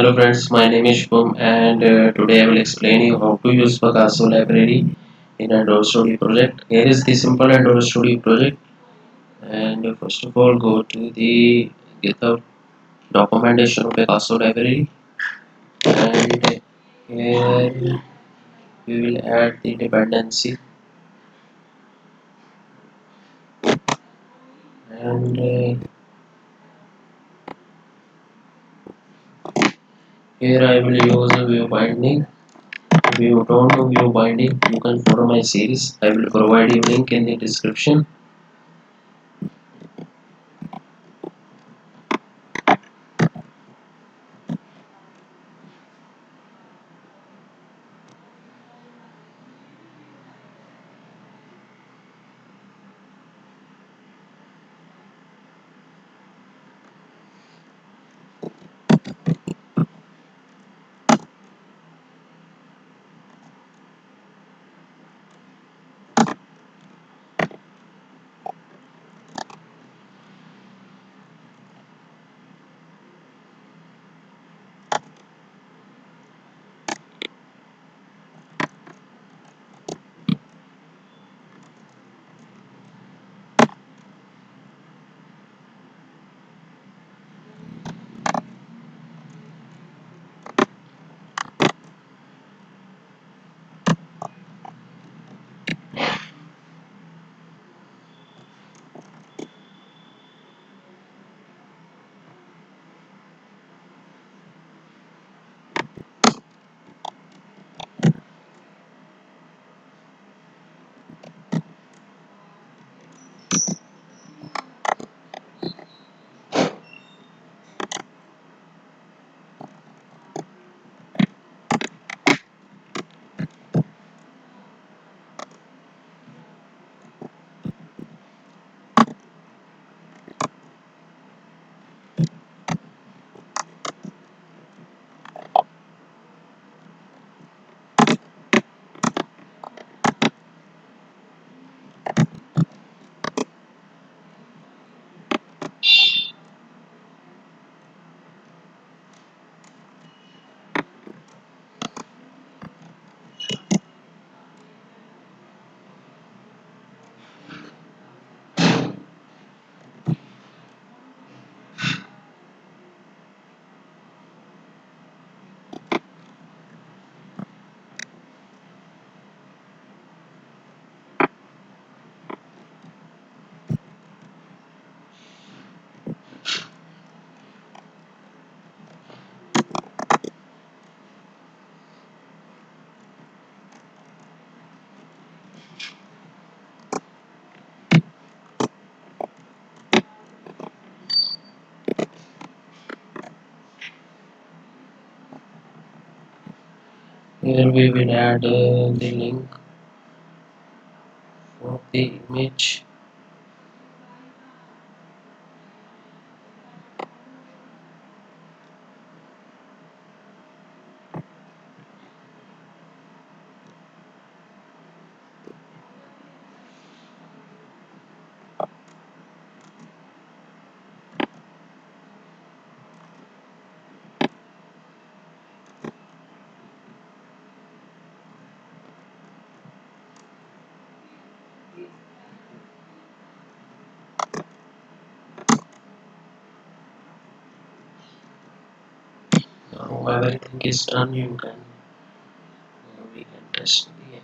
Hello friends, my name is Shubham and today I will explain you how to use Picasso Library in Android Studio project. Here is the simple Android Studio project, and first of all go to the GitHub documentation of Picasso Library, and here we will add the dependency, and here I will use a view binding. If you don't know view binding, you can follow my series. I will provide you link in the description. Here we will add the link for the image. Now everything is done. We can test the app.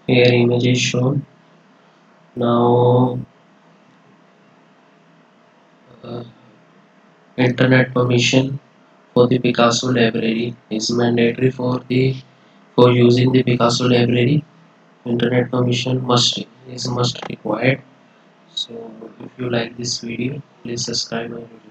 Here image is shown. Now uh, internet permission for the Picasso library is mandatory for using the Picasso library. Internet permission must required. So if you like this video, please subscribe my video.